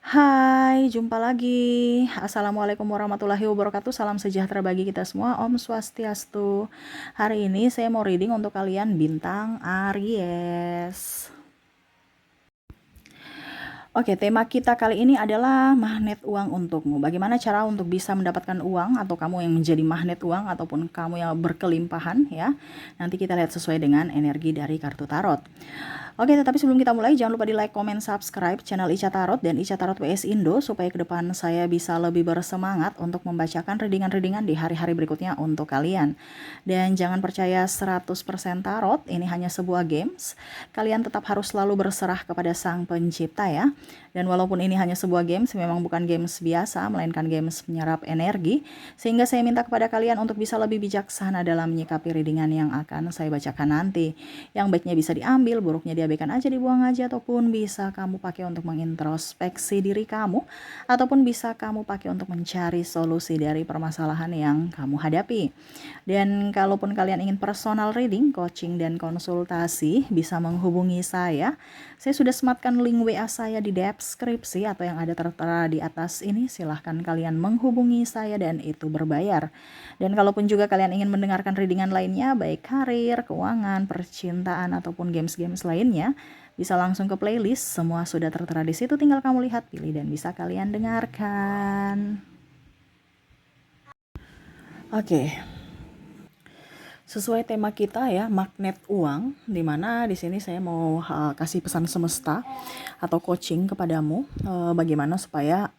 Hai, jumpa lagi. Assalamualaikum warahmatullahi wabarakatuh. Salam sejahtera bagi kita semua. Om Swastiastu. Hari ini saya mau reading untuk kalian bintang Aries. Oke, tema kita kali ini adalah magnet uang untukmu. Bagaimana cara untuk bisa mendapatkan uang atau kamu yang menjadi magnet uang ataupun kamu yang berkelimpahan ya. Nanti kita lihat sesuai dengan energi dari kartu tarot. Oke, tetapi sebelum kita mulai, jangan lupa di like, comment, subscribe channel Ica Tarot dan Ica Tarot WS Indo supaya ke depan saya bisa lebih bersemangat untuk membacakan readingan-readingan di hari-hari berikutnya untuk kalian. Dan jangan percaya 100% tarot, ini hanya sebuah games. Kalian tetap harus selalu berserah kepada Sang Pencipta ya. Dan walaupun ini hanya sebuah games, memang bukan games biasa, melainkan games menyerap energi. Sehingga saya minta kepada kalian untuk bisa lebih bijaksana dalam menyikapi readingan yang akan saya bacakan nanti. Yang baiknya bisa diambil, buruknya diabaikan aja, dibuang aja, ataupun bisa kamu pakai untuk mengintrospeksi diri kamu, ataupun bisa kamu pakai untuk mencari solusi dari permasalahan yang kamu hadapi. Dan kalaupun kalian ingin personal reading, coaching, dan konsultasi, bisa menghubungi saya. Saya sudah sematkan link WA saya di deskripsi atau yang ada tertera di atas ini. Silahkan kalian menghubungi saya dan itu berbayar. Dan kalaupun juga kalian ingin mendengarkan readingan lainnya, baik karir, keuangan, percintaan, ataupun games-games lainnya, bisa langsung ke playlist. Semua sudah tertera di situ, tinggal kamu lihat, pilih, dan bisa kalian dengarkan. Oke. Sesuai tema kita ya, magnet uang, dimana di sini saya mau kasih pesan semesta atau coaching kepadamu, bagaimana supaya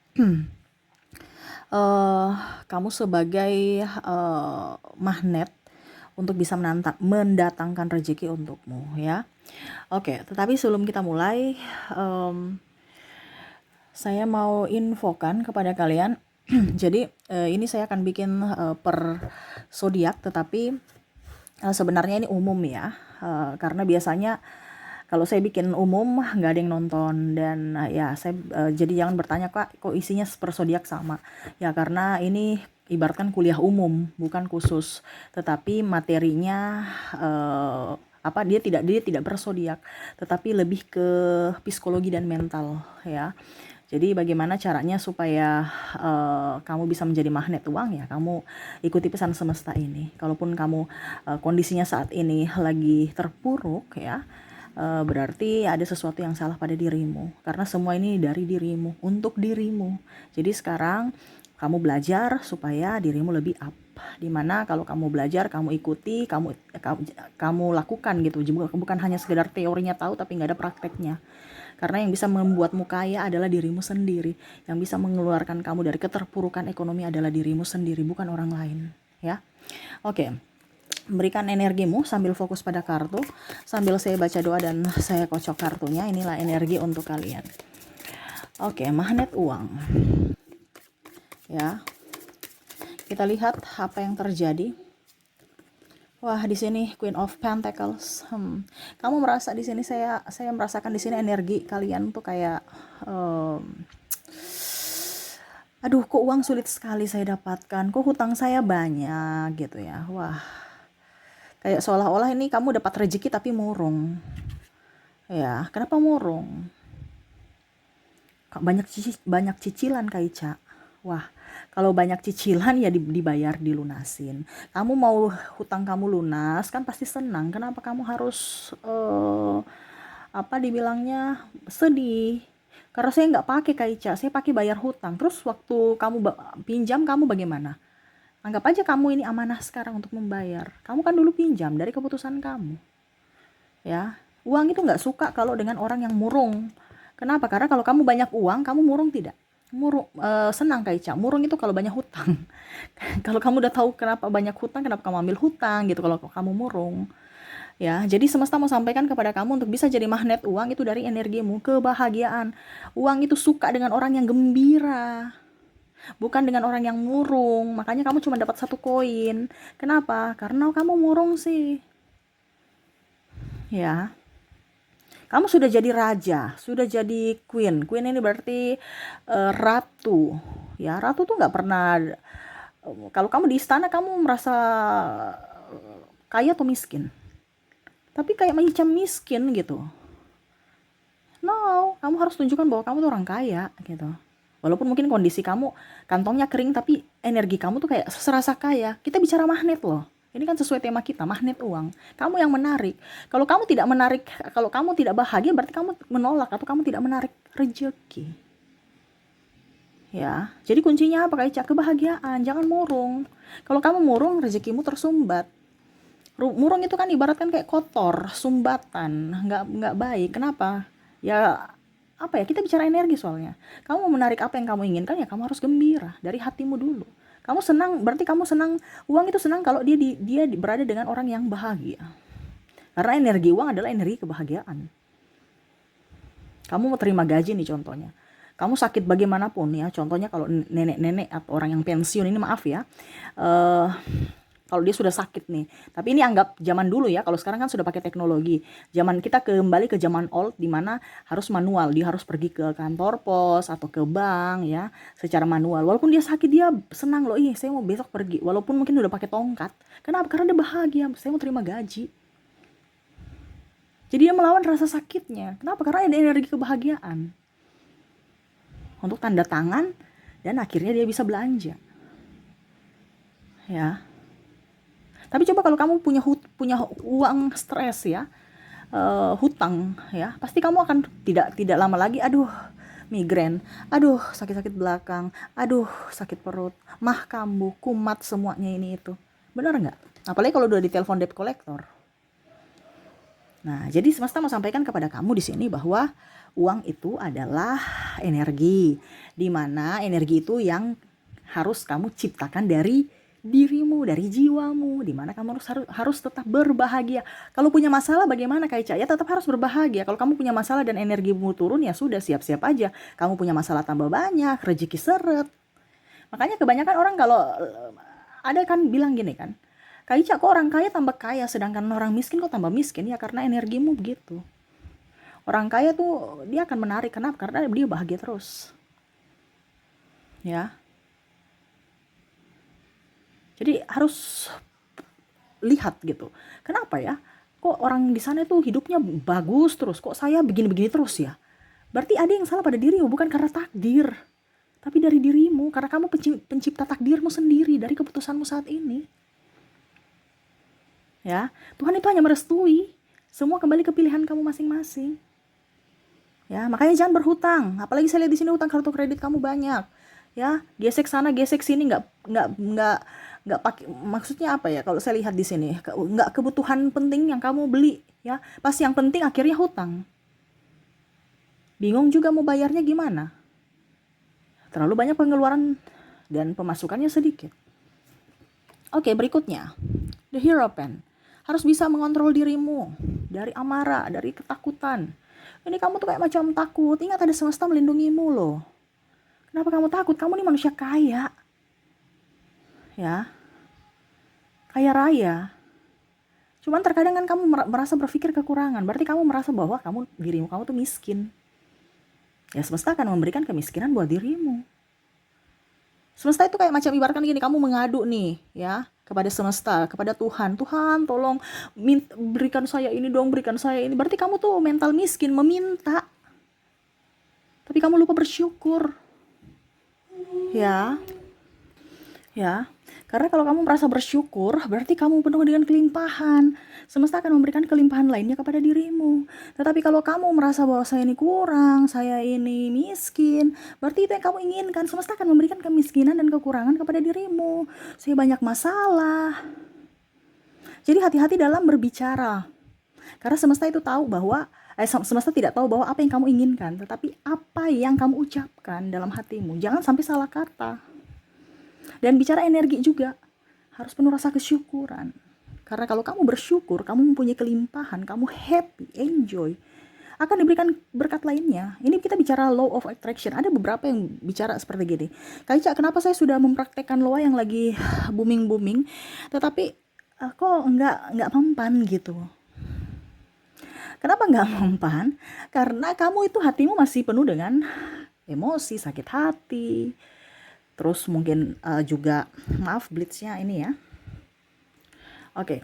kamu sebagai magnet untuk bisa mendatangkan rezeki untukmu ya. Oke, tetapi sebelum kita mulai, saya mau infokan kepada kalian. Jadi ini saya akan bikin per zodiak, tetapi sebenarnya ini umum ya, karena biasanya kalau saya bikin umum nggak ada yang nonton dan ya saya jadi jangan bertanya kok isinya per zodiak sama ya, karena ini ibaratkan kuliah umum bukan khusus, tetapi materinya dia tidak berzodiak tetapi lebih ke psikologi dan mental ya. Jadi bagaimana caranya supaya kamu bisa menjadi magnet uang ya, kamu ikuti pesan semesta ini. Kalaupun kamu kondisinya saat ini lagi terpuruk ya, berarti ada sesuatu yang salah pada dirimu. Karena semua ini dari dirimu, untuk dirimu. Jadi sekarang kamu belajar supaya dirimu lebih up. Dimana kalau kamu belajar, kamu ikuti, kamu lakukan gitu. Bukan hanya sekedar teorinya tahu tapi nggak ada prakteknya. Karena yang bisa membuatmu kaya adalah dirimu sendiri. Yang bisa mengeluarkan kamu dari keterpurukan ekonomi adalah dirimu sendiri, bukan orang lain. Ya, oke. Berikan energimu sambil fokus pada kartu. Sambil saya baca doa dan saya kocok kartunya. Inilah energi untuk kalian. Oke, magnet uang. Ya, kita lihat apa yang terjadi. Wah, di sini Queen of Pentacles. Kamu merasa di sini saya merasakan di sini energi kalian tuh kayak aduh, kok uang sulit sekali saya dapatkan, kok hutang saya banyak gitu ya. Wah, kayak seolah-olah ini kamu dapat rezeki tapi murung. Ya, kenapa murung? Banyak cicilan Kak Ica. Wah, kalau banyak cicilan ya dibayar, dilunasin. Kamu mau hutang kamu lunas kan pasti senang. Kenapa kamu harus dibilangnya sedih? Karena saya nggak pakai Kak Ica, saya pakai bayar hutang. Terus waktu kamu pinjam, kamu bagaimana? Anggap aja kamu ini amanah sekarang untuk membayar. Kamu kan dulu pinjam dari keputusan kamu. Ya, uang itu nggak suka kalau dengan orang yang murung. Kenapa? Karena kalau kamu banyak uang, kamu murung tidak? Murung, senang Kak Ica. Murung itu kalau banyak hutang. Kalau kamu udah tahu kenapa banyak hutang, kenapa kamu ambil hutang gitu kalau kamu murung. Ya, jadi semesta mau sampaikan kepada kamu untuk bisa jadi magnet uang itu dari energimu, kebahagiaan. Uang itu suka dengan orang yang gembira, bukan dengan orang yang murung. Makanya kamu cuma dapat satu koin. Kenapa? Karena kamu murung sih. Ya, kamu sudah jadi raja, sudah jadi queen. Queen ini berarti ratu. Ya, ratu tuh nggak pernah. Kalau kamu di istana, kamu merasa kaya atau miskin? Tapi kayak macam miskin gitu. No, kamu harus tunjukkan bahwa kamu tuh orang kaya gitu. Walaupun mungkin kondisi kamu kantongnya kering, tapi energi kamu tuh kayak serasa kaya. Kita bicara magnet loh. Ini kan sesuai tema kita, magnet uang. Kamu yang menarik. Kalau kamu tidak menarik, kalau kamu tidak bahagia, berarti kamu menolak atau kamu tidak menarik rezeki. Ya, jadi kuncinya apa Kak Ica? Kebahagiaan, jangan murung. Kalau kamu murung, rezekimu tersumbat. Murung itu kan ibaratkan kayak kotor, sumbatan, nggak baik. Kenapa? Ya apa ya, kita bicara energi soalnya. Kamu menarik apa yang kamu inginkan, ya kamu harus gembira dari hatimu dulu. Kamu senang, berarti kamu senang, uang itu senang kalau dia berada dengan orang yang bahagia. Karena energi uang adalah energi kebahagiaan. Kamu mau terima gaji nih contohnya. Kamu sakit bagaimanapun ya, contohnya kalau nenek-nenek atau orang yang pensiun ini, maaf ya, kalau dia sudah sakit nih. Tapi ini anggap zaman dulu ya, kalau sekarang kan sudah pakai teknologi. Zaman kita kembali ke zaman old di mana harus manual, dia harus pergi ke kantor pos atau ke bank ya, secara manual. Walaupun dia sakit, dia senang loh, saya mau besok pergi. Walaupun mungkin udah pakai tongkat. Kenapa? Karena dia bahagia, saya mau terima gaji. Jadi dia melawan rasa sakitnya. Kenapa? Karena ada energi kebahagiaan. Untuk tanda tangan, dan akhirnya dia bisa belanja. Ya. Tapi coba kalau kamu punya uang stres ya, hutang ya, pasti kamu akan tidak lama lagi, aduh migrain, aduh sakit-sakit belakang, aduh sakit perut, mah kambuh, kumat, semuanya ini itu. Benar nggak? Apalagi kalau udah ditelepon debt collector. Nah, jadi semesta mau sampaikan kepada kamu di sini bahwa uang itu adalah energi, di mana energi itu yang harus kamu ciptakan dari dirimu, dari jiwamu, di mana kamu harus tetap berbahagia. Kalau punya masalah bagaimana Kak Ica? Ya tetap harus berbahagia. Kalau kamu punya masalah dan energimu turun, ya sudah, siap-siap aja. Kamu punya masalah tambah banyak, rezeki seret. Makanya kebanyakan orang kalau ada kan bilang gini kan, Kak Ica, kok orang kaya tambah kaya, sedangkan orang miskin kok tambah miskin? Ya karena energimu begitu. Orang kaya tuh dia akan menarik, kenapa? Karena dia bahagia terus. Ya. Jadi harus lihat gitu. Kenapa ya? Kok orang di sana tuh hidupnya bagus terus, kok saya begini-begini terus ya? Berarti ada yang salah pada dirimu, bukan karena takdir, tapi dari dirimu, karena kamu pencipta takdirmu sendiri dari keputusanmu saat ini. Ya, Tuhan itu hanya merestui, semua kembali ke pilihan kamu masing-masing. Ya, makanya jangan berhutang. Apalagi saya lihat di sini hutang kartu kredit kamu banyak. Ya, gesek sana, gesek sini, nggak pakai. Maksudnya apa ya? Kalau saya lihat di sini, nggak kebutuhan penting yang kamu beli. Ya, pas yang penting akhirnya hutang. Bingung juga mau bayarnya gimana? Terlalu banyak pengeluaran dan pemasukannya sedikit. Oke, berikutnya, the Hierophant. Harus bisa mengontrol dirimu dari amarah, dari ketakutan. Ini kamu tuh kayak macam takut. Ingat ada semesta melindungimu loh. Kenapa kamu takut? Kamu nih manusia kaya. Ya. Kaya raya. Cuman terkadang kan kamu merasa berpikir kekurangan. Berarti kamu merasa bahwa dirimu kamu tuh miskin. Ya semesta akan memberikan kemiskinan buat dirimu. Semesta itu kayak macam ibaratkan gini, kamu mengadu nih ya kepada semesta, kepada Tuhan. Tuhan tolong berikan saya ini dong, berikan saya ini. Berarti kamu tuh mental miskin, meminta. Tapi kamu lupa bersyukur. Ya. Ya. Karena kalau kamu merasa bersyukur, berarti kamu penuh dengan kelimpahan. Semesta akan memberikan kelimpahan lainnya kepada dirimu. Tetapi kalau kamu merasa bahwa saya ini kurang, saya ini miskin, berarti itu yang kamu inginkan. Semesta akan memberikan kemiskinan dan kekurangan kepada dirimu. Saya banyak masalah. Jadi hati-hati dalam berbicara. Karena semesta itu tahu bahwa semesta tidak tahu bahwa apa yang kamu inginkan, tetapi apa yang kamu ucapkan dalam hatimu. Jangan sampai salah kata. Dan bicara energi juga, harus penuh rasa kesyukuran. Karena kalau kamu bersyukur, kamu mempunyai kelimpahan, kamu happy, enjoy, akan diberikan berkat lainnya. Ini kita bicara law of attraction. Ada beberapa yang bicara seperti gini. Kak Ica, kenapa saya sudah mempraktekkan law yang lagi booming-booming, tetapi kok nggak mempan gitu. Kenapa nggak mempan? Karena kamu itu hatimu masih penuh dengan emosi, sakit hati. Terus mungkin juga, maaf blitznya ini ya. Oke.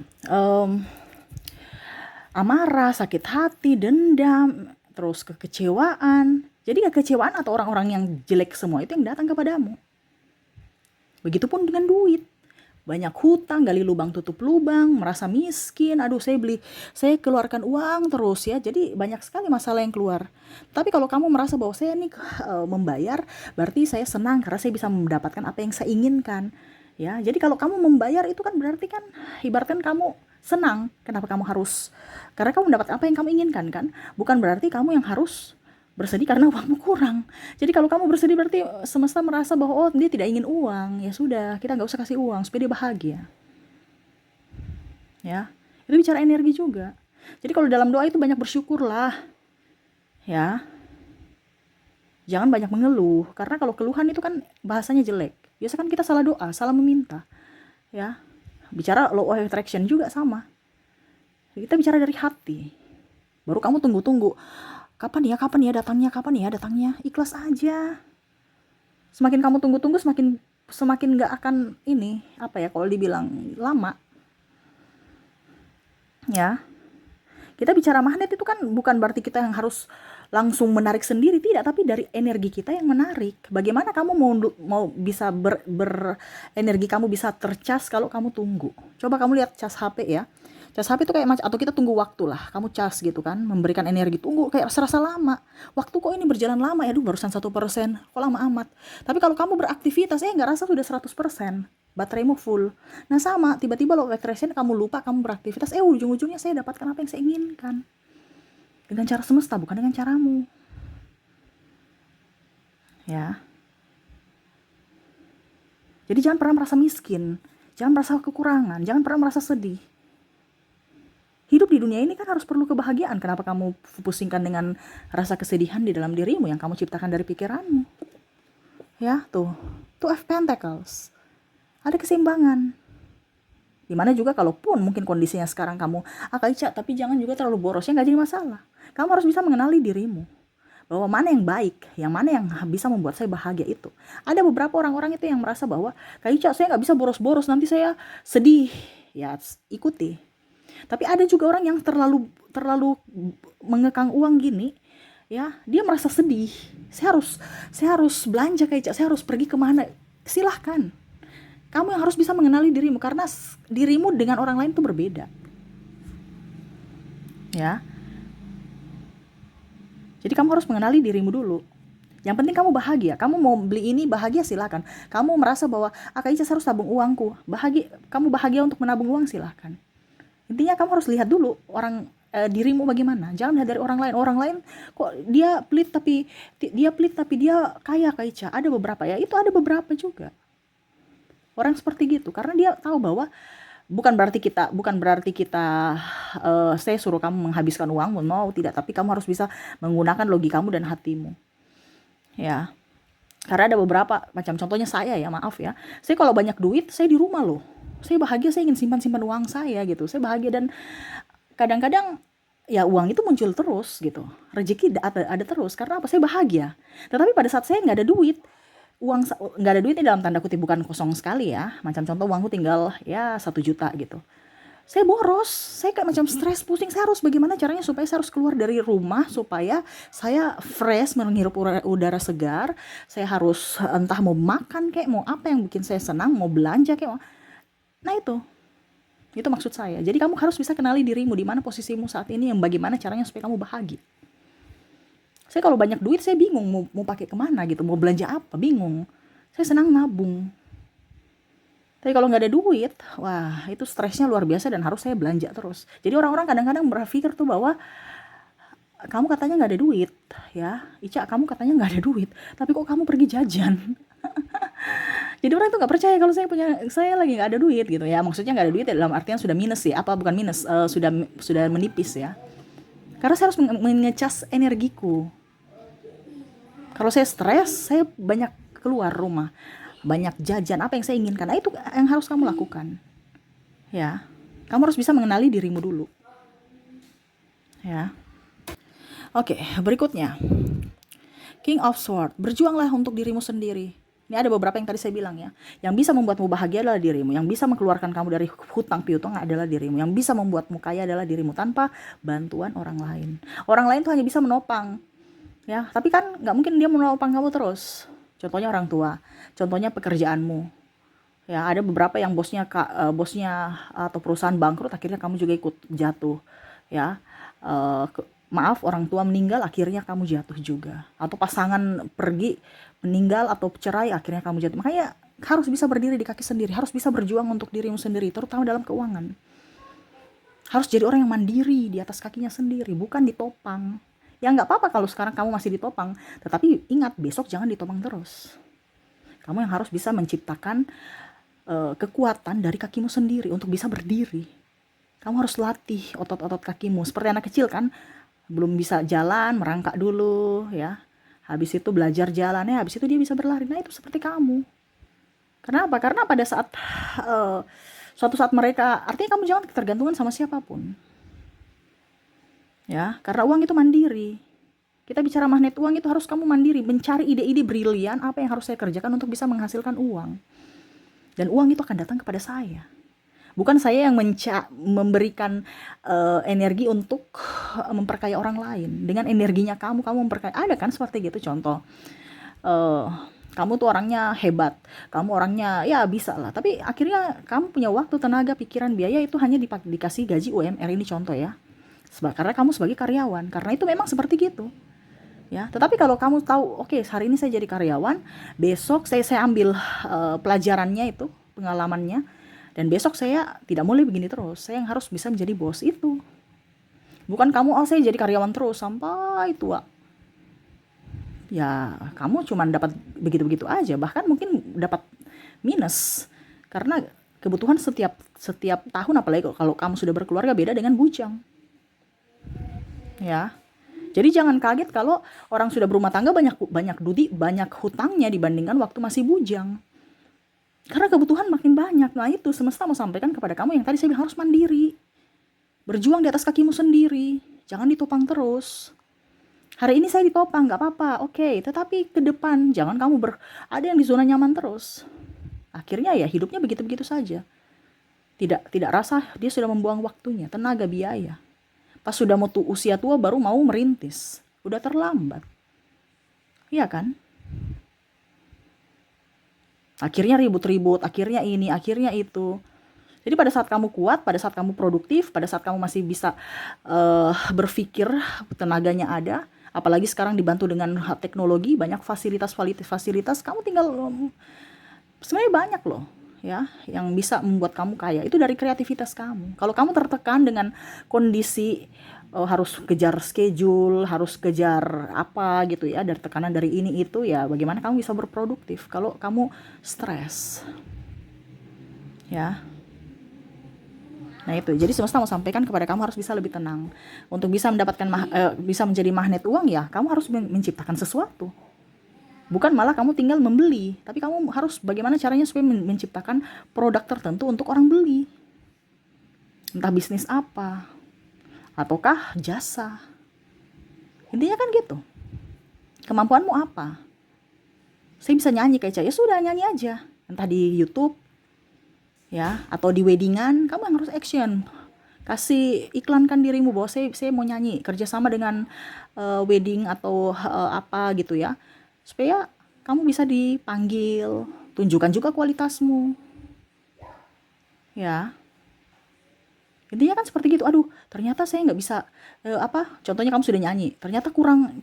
Amarah, sakit hati, dendam. terus kekecewaan. Jadi kekecewaan atau orang-orang yang jelek semua itu yang datang kepadamu. Begitupun dengan duit. Banyak hutang, gali lubang tutup lubang, merasa miskin, aduh saya keluarkan uang terus ya. Jadi banyak sekali masalah yang keluar. Tapi kalau kamu merasa bahwa saya nih membayar, berarti saya senang karena saya bisa mendapatkan apa yang saya inginkan. Ya, jadi kalau kamu membayar itu kan berarti kan ibaratkan kamu senang. Kenapa kamu harus? Karena kamu mendapat apa yang kamu inginkan kan? Bukan berarti kamu yang harus bersedih karena uangmu kurang. Jadi kalau kamu bersedih berarti semesta merasa bahwa oh dia tidak ingin uang. Ya sudah, kita nggak usah kasih uang supaya dia bahagia. Ya, itu bicara energi juga. Jadi kalau dalam doa itu banyak bersyukurlah. Ya, jangan banyak mengeluh. Karena kalau keluhan itu kan bahasanya jelek. Biasa kan kita salah doa, salah meminta. Ya, bicara law of attraction juga sama. Kita bicara dari hati. Baru kamu tunggu-tunggu. Kapan ya datangnya, ikhlas aja. Semakin kamu tunggu-tunggu, semakin nggak akan ini, apa ya, kalau dibilang lama. Ya, kita bicara magnet itu kan bukan berarti kita yang harus langsung menarik sendiri, tidak, tapi dari energi kita yang menarik. Bagaimana kamu mau bisa energi kamu bisa tercas kalau kamu tunggu. Coba kamu lihat cas HP ya. Cas HP itu kayak macam, atau kita tunggu waktu lah, kamu cas gitu kan, memberikan energi, tunggu kayak serasa lama. Waktu kok ini berjalan lama ya, barusan 1%, kok lama amat. Tapi kalau kamu beraktivitas, nggak rasa sudah 100%, bateraimu full. Nah sama, tiba-tiba law of attraction, kamu lupa, kamu beraktivitas, ujung-ujungnya saya dapatkan apa yang saya inginkan. Dengan cara semesta, bukan dengan caramu. Ya. Jadi jangan pernah merasa miskin, jangan merasa kekurangan, jangan pernah merasa sedih. Hidup di dunia ini kan harus perlu kebahagiaan. Kenapa kamu pusingkan dengan rasa kesedihan di dalam dirimu yang kamu ciptakan dari pikiranmu? Ya, tuh. Two of Pentacles. Ada keseimbangan. Dimana juga kalaupun mungkin kondisinya sekarang kamu, Kaica, tapi jangan juga terlalu boros, ya nggak jadi masalah. Kamu harus bisa mengenali dirimu. Bahwa mana yang baik, yang mana yang bisa membuat saya bahagia itu. Ada beberapa orang-orang itu yang merasa bahwa, Kaica, saya nggak bisa boros-boros, nanti saya sedih. Ya, ikuti. Tapi ada juga orang yang terlalu mengekang uang gini, ya, dia merasa sedih. Saya harus belanja kayak, saya harus pergi kemana? Silahkan. Kamu yang harus bisa mengenali dirimu, karena dirimu dengan orang lain itu berbeda. Ya. Jadi kamu harus mengenali dirimu dulu. Yang penting kamu bahagia. Kamu mau beli ini bahagia, silakan. Kamu merasa bahwa Kaica harus tabung uangku. Kamu bahagia untuk menabung uang, silakan. Intinya kamu harus lihat dulu dirimu bagaimana. Jangan lihat dari orang lain. Orang lain kok dia pelit tapi dia kaya, Kaica. Ada beberapa ya. Itu ada beberapa juga. Orang seperti gitu, karena dia tahu bahwa bukan berarti kita saya suruh kamu menghabiskan uang, mau tidak, tapi kamu harus bisa menggunakan logikamu dan hatimu. Ya. Karena ada beberapa macam, contohnya saya ya, maaf ya. Saya kalau banyak duit, saya di rumah loh. Saya bahagia, saya ingin simpan uang saya gitu. Saya bahagia, dan kadang-kadang ya uang itu muncul terus gitu. Rezeki ada terus, karena apa? Saya bahagia. Tetapi pada saat saya nggak ada duit, nggak ada duitnya dalam tanda kutip, bukan kosong sekali ya. Macam contoh, uangku tinggal ya 1 juta gitu. Saya boros, saya kayak macam stres, pusing. Saya harus bagaimana caranya supaya saya harus keluar dari rumah, supaya saya fresh, menghirup udara segar. Saya harus entah mau makan kayak, mau apa yang bikin saya senang, mau belanja kayak. Nah itu maksud saya. Jadi kamu harus bisa kenali dirimu, di mana posisimu saat ini, yang bagaimana caranya supaya kamu bahagia. Saya kalau banyak duit, saya bingung mau pakai kemana gitu, mau belanja apa, bingung. Saya senang nabung. Tapi kalau nggak ada duit, wah itu stresnya luar biasa, dan harus saya belanja terus. Jadi orang-orang kadang-kadang berpikir tuh bahwa kamu katanya nggak ada duit, ya, Ica, kamu katanya nggak ada duit, tapi kok kamu pergi jajan? Jadi orang tuh nggak percaya kalau saya lagi nggak ada duit gitu ya. Maksudnya nggak ada duit ya dalam artian sudah minus ya, bukan minus, sudah menipis ya. Karena saya harus mengecas energiku. Kalau saya stres, saya banyak keluar rumah, banyak jajan apa yang saya inginkan. Nah, itu yang harus kamu lakukan. Ya. Kamu harus bisa mengenali dirimu dulu. Ya. Oke, berikutnya. King of Swords. Berjuanglah untuk dirimu sendiri. Ini ada beberapa yang tadi saya bilang ya. Yang bisa membuatmu bahagia adalah dirimu. Yang bisa mengeluarkan kamu dari hutang piutang adalah dirimu. Yang bisa membuatmu kaya adalah dirimu tanpa bantuan orang lain. Orang lain tuh hanya bisa menopang. Ya, tapi kan nggak mungkin dia menopang kamu terus. Contohnya orang tua. Contohnya pekerjaanmu. Ya, ada beberapa yang bosnya atau perusahaan bangkrut, akhirnya kamu juga ikut jatuh. Ya, maaf, orang tua meninggal, akhirnya kamu jatuh juga. Atau pasangan pergi, meninggal atau cerai, akhirnya kamu jatuh. Makanya harus bisa berdiri di kaki sendiri, harus bisa berjuang untuk dirimu sendiri, terutama dalam keuangan. Harus jadi orang yang mandiri di atas kakinya sendiri, bukan ditopang. Ya nggak apa-apa kalau sekarang kamu masih ditopang, tetapi ingat, besok jangan ditopang terus. Kamu yang harus bisa menciptakan kekuatan dari kakimu sendiri untuk bisa berdiri. Kamu harus latih otot-otot kakimu. Seperti anak kecil kan, belum bisa jalan, merangkak dulu ya. Habis itu belajar jalannya, habis itu dia bisa berlari. Nah, itu seperti kamu. Kenapa? Karena pada saat suatu saat mereka, artinya kamu jangan ketergantungan sama siapapun. Ya, karena uang itu mandiri. Kita bicara magnet uang itu harus kamu mandiri, mencari ide-ide brilian apa yang harus saya kerjakan untuk bisa menghasilkan uang. Dan uang itu akan datang kepada saya. Bukan saya yang memberikan energi untuk memperkaya orang lain. Dengan energinya kamu memperkaya. Ada kan seperti gitu contoh. Kamu tuh orangnya hebat. Kamu orangnya ya bisa lah. Tapi akhirnya kamu punya waktu, tenaga, pikiran, biaya itu hanya dikasih gaji UMR ini contoh ya. Karena kamu sebagai karyawan. Karena itu memang seperti gitu. Ya, tetapi kalau kamu tahu, oke, hari ini saya jadi karyawan, besok saya ambil pelajarannya itu, pengalamannya, dan besok saya tidak boleh begini terus. Saya yang harus bisa menjadi bos itu. Bukan kamu, saya jadi karyawan terus sampai tua. Ya, kamu cuma dapat begitu-begitu aja, bahkan mungkin dapat minus. Karena kebutuhan setiap tahun, apalagi kalau kamu sudah berkeluarga, beda dengan bujang. Ya. Jadi jangan kaget kalau orang sudah berumah tangga banyak hutangnya dibandingkan waktu masih bujang. Karena kebutuhan makin banyak. Nah, itu semesta mau sampaikan kepada kamu yang tadi saya bilang, harus mandiri. Berjuang di atas kakimu sendiri. Jangan ditopang terus. Hari ini saya ditopang, nggak apa-apa, oke. Tetapi ke depan jangan kamu ada yang di zona nyaman terus. Akhirnya ya hidupnya begitu-begitu saja. Tidak rasa dia sudah membuang waktunya, tenaga, biaya. Pas sudah mau usia tua baru mau merintis. Udah terlambat. Iya kan? Akhirnya ribut-ribut, akhirnya ini, akhirnya itu. Jadi pada saat kamu kuat, pada saat kamu produktif, pada saat kamu masih bisa berpikir, tenaganya ada, apalagi sekarang dibantu dengan teknologi, banyak fasilitas, kamu tinggal, sebenarnya banyak loh ya yang bisa membuat kamu kaya. Itu dari kreativitas kamu. Kalau kamu tertekan dengan kondisi harus kejar schedule, harus kejar apa gitu ya, dari tekanan dari ini itu, ya bagaimana kamu bisa berproduktif kalau kamu stres ya. Nah itu, jadi semesta mau sampaikan kepada kamu harus bisa lebih tenang. Untuk bisa mendapatkan bisa menjadi magnet uang, ya kamu harus menciptakan sesuatu. Bukan malah kamu tinggal membeli, tapi kamu harus bagaimana caranya supaya menciptakan produk tertentu untuk orang beli. Entah bisnis apa, ataukah jasa. Intinya kan gitu. Kemampuanmu apa? Saya bisa nyanyi kayak ya sudah, nyanyi aja. Entah di YouTube, ya, atau di weddingan, kamu yang harus action. Kasih iklankan dirimu bahwa saya mau nyanyi, kerjasama dengan wedding atau apa gitu ya. Supaya kamu bisa dipanggil, tunjukkan juga kualitasmu. Ya. Intinya kan seperti gitu. Aduh, ternyata saya nggak bisa contohnya kamu sudah nyanyi, ternyata kurang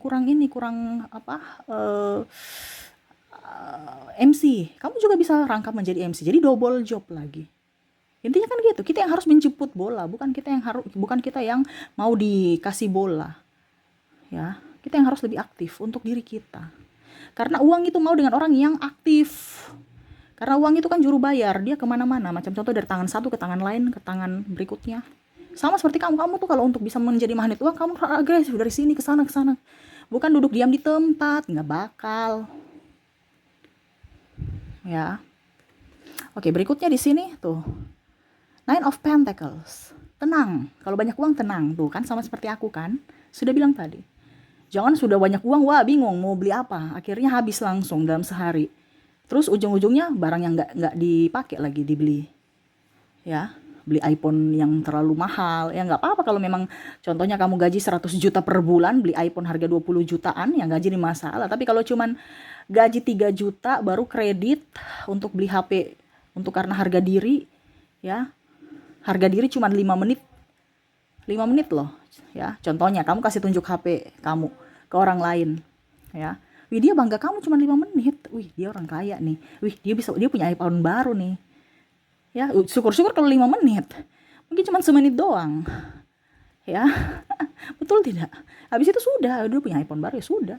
MC. Kamu juga bisa rangkap menjadi MC. Jadi double job lagi. Intinya kan gitu. Kita yang harus menjemput bola, bukan kita yang mau dikasih bola. Ya, kita yang harus lebih aktif untuk diri kita. Karena uang itu mau dengan orang yang aktif. Karena uang itu kan juru bayar, dia kemana-mana. Macam contoh dari tangan satu ke tangan lain, ke tangan berikutnya. Sama seperti kamu tuh kalau untuk bisa menjadi magnet uang, kamu harus agresif dari sini ke sana. Bukan duduk diam di tempat, nggak bakal. Ya. Oke, berikutnya di sini tuh. Nine of Pentacles. Tenang, kalau banyak uang tenang. Tuh kan sama seperti aku kan. Sudah bilang tadi. Jangan sudah banyak uang, wah bingung mau beli apa. Akhirnya habis langsung dalam sehari. Terus ujung-ujungnya barang yang nggak dipakai lagi dibeli, ya. Beli iPhone yang terlalu mahal, ya nggak apa-apa kalau memang contohnya kamu gaji 100 juta per bulan, beli iPhone harga 20 jutaan, yang gaji ini masalah. Tapi kalau cuman gaji 3 juta baru kredit untuk beli HP untuk karena harga diri, ya. Harga diri cuman 5 menit. 5 menit loh, ya. Contohnya kamu kasih tunjuk HP kamu ke orang lain, ya. Wih, dia bangga kamu cuma 5 menit. Wih, dia orang kaya nih. Wih, dia punya iPhone baru nih. Ya, syukur-syukur kalau 5 menit. Mungkin cuma semenit doang. Ya. Betul tidak? Habis itu sudah, dia punya iPhone baru ya sudah.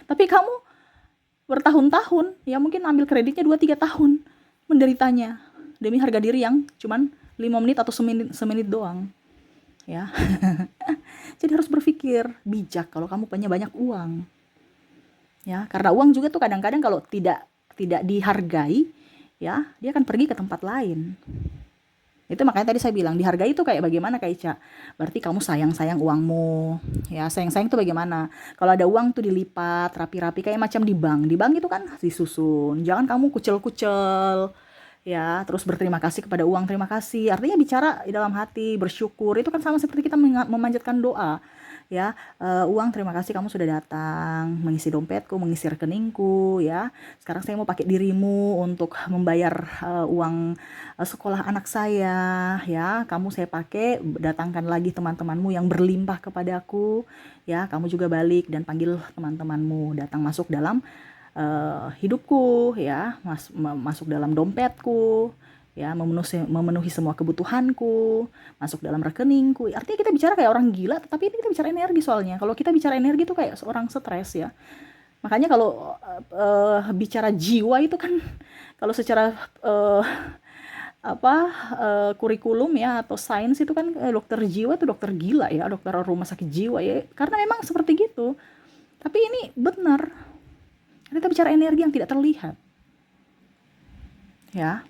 Tapi kamu bertahun-tahun, ya mungkin ambil kreditnya 2-3 tahun menderitanya demi harga diri yang cuman 5 menit atau semenit doang. Ya. Jadi harus berpikir bijak kalau kamu punya banyak uang. Ya, karena uang juga tuh kadang-kadang kalau tidak dihargai, ya, dia akan pergi ke tempat lain. Itu makanya tadi saya bilang dihargai itu kayak bagaimana Kak Ica? Berarti kamu sayang-sayang uangmu. Ya, sayang-sayang itu bagaimana? Kalau ada uang tuh dilipat rapi-rapi kayak macam di bank. Di bank itu kan disusun. Jangan kamu kucel-kucel. Ya, terus berterima kasih kepada uang, terima kasih. Artinya bicara di dalam hati, bersyukur. Itu kan sama seperti kita memanjatkan doa. Ya, uang terima kasih kamu sudah datang, mengisi dompetku, mengisi rekeningku, ya. Sekarang saya mau pakai dirimu untuk membayar uang sekolah anak saya, ya. Kamu saya pakai, datangkan lagi teman-temanmu yang berlimpah kepadaku, ya. Kamu juga balik dan panggil teman-temanmu datang masuk dalam hidupku, ya, masuk dalam dompetku, ya, memenuhi semua kebutuhanku, masuk dalam rekeningku. Artinya kita bicara kayak orang gila, tapi ini kita bicara energi soalnya. Kalau kita bicara energi itu kayak seorang stres, ya. Makanya kalau bicara jiwa itu kan kalau secara kurikulum, ya, atau sains itu kan dokter jiwa itu dokter gila, ya, dokter rumah sakit jiwa, ya. Karena memang seperti gitu. Tapi ini benar. Kita bicara energi yang tidak terlihat. Ya.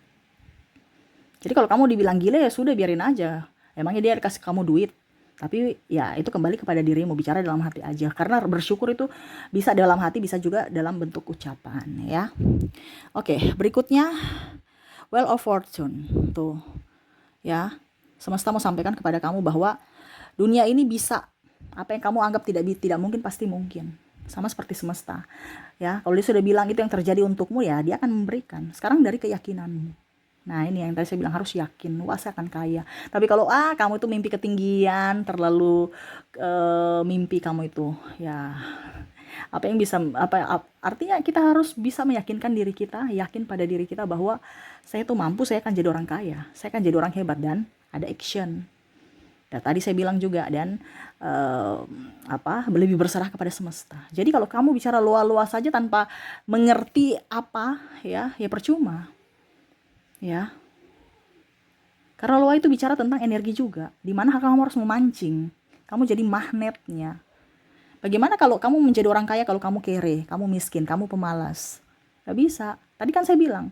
Jadi kalau kamu dibilang gila ya sudah biarin aja. Emangnya dia kasih kamu duit. Tapi ya itu kembali kepada dirimu, bicara dalam hati aja. Karena bersyukur itu bisa dalam hati, bisa juga dalam bentuk ucapan, ya. Oke, berikutnya Wheel of Fortune. Tuh. Ya. Semesta mau sampaikan kepada kamu bahwa dunia ini bisa. Apa yang kamu anggap tidak mungkin pasti mungkin. Sama seperti semesta, ya. Kalau dia sudah bilang itu yang terjadi untukmu, ya dia akan memberikan. Sekarang dari keyakinanmu. Nah, ini yang tadi saya bilang harus yakin, wah saya akan kaya. Tapi kalau kamu itu mimpi ketinggian, terlalu mimpi kamu itu, ya apa yang bisa artinya kita harus bisa meyakinkan diri kita, yakin pada diri kita bahwa saya itu mampu, saya akan jadi orang kaya, saya akan jadi orang hebat dan ada action. Ya, tadi saya bilang juga dan lebih berserah kepada semesta. Jadi kalau kamu bicara luas-luas saja tanpa mengerti apa, ya percuma. Ya. Karena luas itu bicara tentang energi juga, di mana kamu harus memancing. Kamu jadi magnetnya. Bagaimana kalau kamu menjadi orang kaya kalau kamu kere, kamu miskin, kamu pemalas? Gak bisa. Tadi kan saya bilang,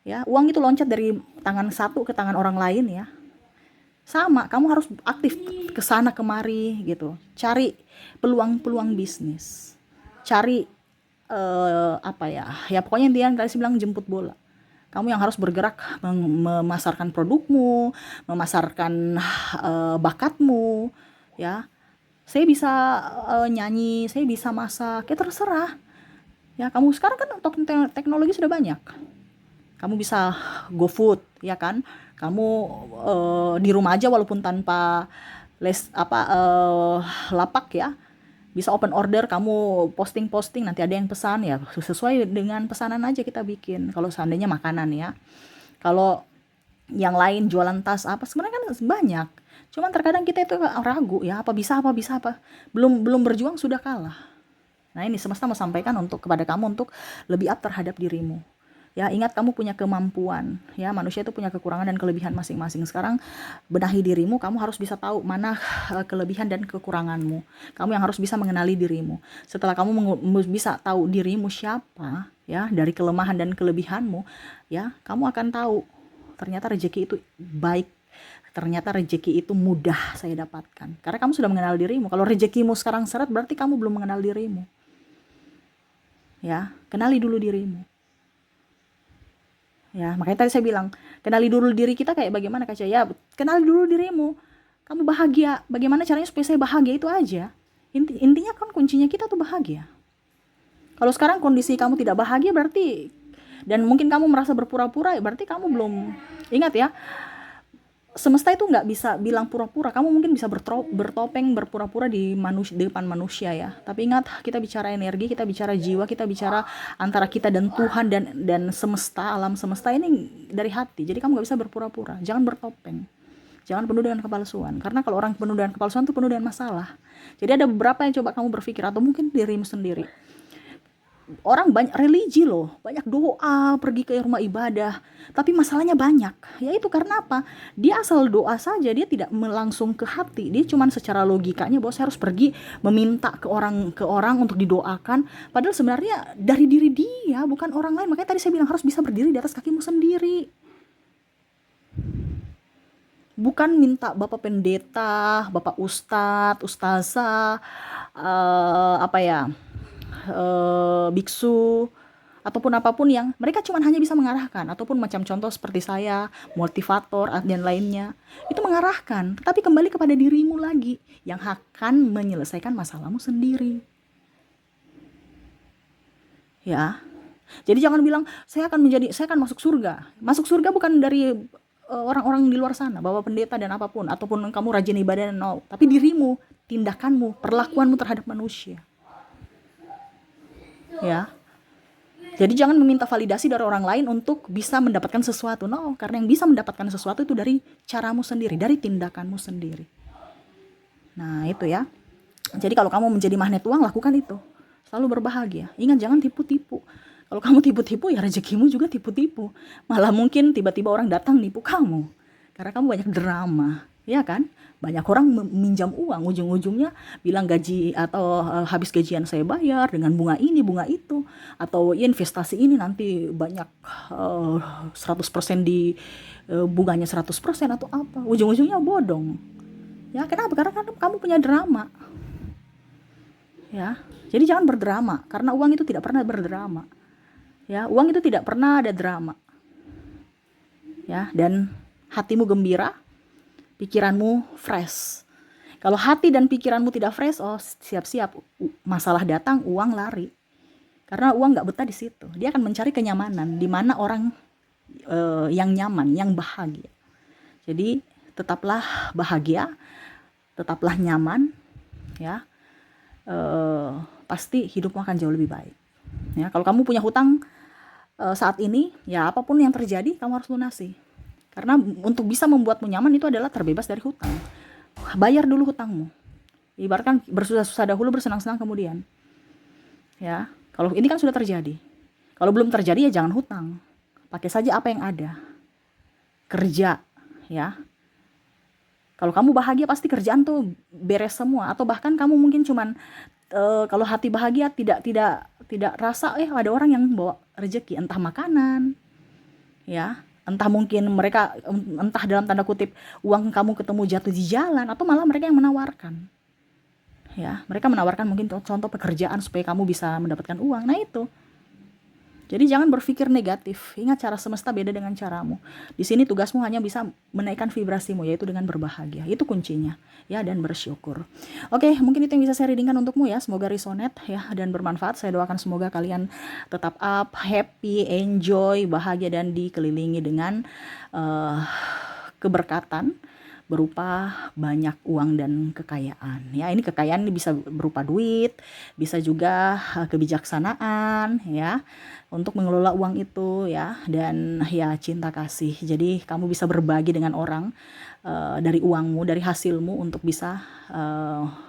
ya, uang itu loncat dari tangan satu ke tangan orang lain, ya. Sama, kamu harus aktif ke sana kemari gitu. Cari peluang-peluang bisnis. Cari ya pokoknya dia tadi saya bilang jemput bola. Kamu yang harus bergerak memasarkan produkmu, memasarkan bakatmu, ya. Saya bisa nyanyi, saya bisa masak, ya terserah. Ya, kamu sekarang kan teknologi sudah banyak. Kamu bisa GoFood, ya kan? Kamu di rumah aja walaupun tanpa lapak, ya. Bisa open order, kamu posting nanti ada yang pesan, ya sesuai dengan pesanan aja kita bikin. Kalau seandainya makanan, ya. Kalau yang lain jualan tas sebenarnya kan banyak. Cuman terkadang kita itu ragu, ya, apa bisa. Belum berjuang sudah kalah. Nah, ini semesta mau sampaikan kepada kamu untuk lebih up terhadap dirimu. Ya, ingat kamu punya kemampuan, ya, manusia itu punya kekurangan dan kelebihan masing-masing. Sekarang benahi dirimu, kamu harus bisa tahu mana kelebihan dan kekuranganmu. Kamu yang harus bisa mengenali dirimu. Setelah kamu bisa tahu dirimu siapa, ya, dari kelemahan dan kelebihanmu, ya, kamu akan tahu ternyata rezeki itu baik. Ternyata rezeki itu mudah saya dapatkan. Karena kamu sudah mengenal dirimu. Kalau rezekimu sekarang seret, berarti kamu belum mengenal dirimu. Ya, kenali dulu dirimu. Ya, makanya tadi saya bilang, kenali dulu diri kita kayak bagaimana Kak Cia. Ya, kenali dulu dirimu. Kamu bahagia, bagaimana caranya supaya saya bahagia, itu aja. Intinya kan kuncinya kita tuh bahagia. Kalau sekarang kondisi kamu tidak bahagia berarti, dan mungkin kamu merasa berpura-pura, berarti kamu belum, ingat ya, semesta itu nggak bisa bilang pura-pura. Kamu mungkin bisa bertopeng berpura-pura di depan manusia ya, tapi ingat, kita bicara energi, kita bicara jiwa, kita bicara antara kita dan Tuhan dan semesta, alam semesta ini dari hati. Jadi kamu nggak bisa berpura-pura, jangan bertopeng, jangan penuh dengan kepalsuan. Karena kalau orang penuh dengan kepalsuan itu penuh dengan masalah. Jadi ada beberapa yang coba kamu berpikir, atau mungkin dirimu sendiri. Orang banyak religi loh, banyak doa, pergi ke rumah ibadah, tapi masalahnya banyak. Ya itu karena apa? Dia asal doa saja, dia tidak langsung ke hati. Dia cuma secara logikanya bahwa saya harus pergi meminta ke orang untuk didoakan, padahal sebenarnya dari diri dia, bukan orang lain. Makanya tadi saya bilang harus bisa berdiri di atas kakimu sendiri. Bukan minta Bapak pendeta, Bapak ustadz, ustazah, apa ya, biksu, ataupun apapun yang mereka cuma hanya bisa mengarahkan, ataupun macam contoh seperti saya, motivator dan lainnya, itu mengarahkan, tetapi kembali kepada dirimu lagi yang akan menyelesaikan masalahmu sendiri. Ya, jadi jangan bilang saya akan masuk surga. Masuk surga bukan dari orang-orang di luar sana, bawa pendeta dan apapun, ataupun kamu rajin ibadah, no, tapi dirimu, tindakanmu, perlakuanmu terhadap manusia. Ya, jadi jangan meminta validasi dari orang lain untuk bisa mendapatkan sesuatu. No, karena yang bisa mendapatkan sesuatu itu dari caramu sendiri, dari tindakanmu sendiri. Nah, itu ya. Jadi kalau kamu menjadi magnet uang, lakukan itu. Selalu berbahagia. Ingat, jangan tipu-tipu. Kalau kamu tipu-tipu, ya rezekimu juga tipu-tipu. Malah mungkin tiba-tiba orang datang nipu kamu. Karena kamu banyak drama. Ya kan? Banyak orang meminjam uang, ujung-ujungnya bilang gaji atau habis gajian saya bayar dengan bunga ini, bunga itu, atau investasi ini nanti banyak 100% di bunganya 100% atau apa. Ujung-ujungnya bodong. Ya, kenapa? Karena kan kamu punya drama. Ya. Jadi jangan berdrama, karena uang itu tidak pernah berdrama. Ya, uang itu tidak pernah ada drama. Ya, dan hatimu gembira, pikiranmu fresh. Kalau hati dan pikiranmu tidak fresh, oh siap-siap masalah datang, uang lari. Karena uang nggak betah di situ. Dia akan mencari kenyamanan, di mana orang yang nyaman, yang bahagia. Jadi tetaplah bahagia, tetaplah nyaman, ya. Pasti hidupmu akan jauh lebih baik. Ya, kalau kamu punya hutang saat ini, ya apapun yang terjadi kamu harus lunasi. Karena untuk bisa membuatmu nyaman itu adalah terbebas dari hutang. Bayar dulu hutangmu. Ibaratkan bersusah-susah dahulu, bersenang-senang kemudian. Ya, kalau ini kan sudah terjadi. Kalau belum terjadi ya jangan hutang. Pakai saja apa yang ada. Kerja, ya. Kalau kamu bahagia pasti kerjaan tuh beres semua, atau bahkan kamu mungkin cuman kalau hati bahagia tidak rasa ada orang yang bawa rezeki, entah makanan, ya, entah mungkin mereka, entah dalam tanda kutip uang kamu ketemu jatuh di jalan, atau malah mereka yang menawarkan. Ya, mereka menawarkan mungkin contoh pekerjaan supaya kamu bisa mendapatkan uang. Nah, itu. Jadi jangan berpikir negatif. Ingat, cara semesta beda dengan caramu. Di sini tugasmu hanya bisa menaikkan vibrasimu, yaitu dengan berbahagia. Itu kuncinya, ya, dan bersyukur. Oke, mungkin itu yang bisa saya readingkan untukmu ya. Semoga resonate ya dan bermanfaat. Saya doakan semoga kalian tetap up, happy, enjoy, bahagia, dan dikelilingi dengan keberkatan berupa banyak uang dan kekayaan. Ya, ini kekayaan bisa berupa duit, bisa juga kebijaksanaan, ya, untuk mengelola uang itu, ya, dan ya cinta kasih. Jadi kamu bisa berbagi dengan orang dari uangmu, dari hasilmu, untuk bisa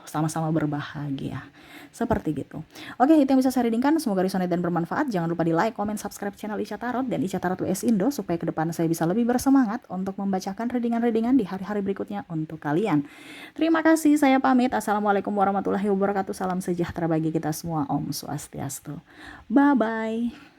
sama-sama berbahagia. Seperti gitu. Oke, itu yang bisa saya readingkan. Semoga resonate dan bermanfaat. Jangan lupa di like, comment, subscribe channel Ica Tarot dan Ica Tarot US Indo, supaya ke depan saya bisa lebih bersemangat untuk membacakan readingan-readingan di hari-hari berikutnya untuk kalian. Terima kasih, saya pamit. Assalamualaikum warahmatullahi wabarakatuh. Salam sejahtera bagi kita semua. Om Swastiastu. Bye-bye.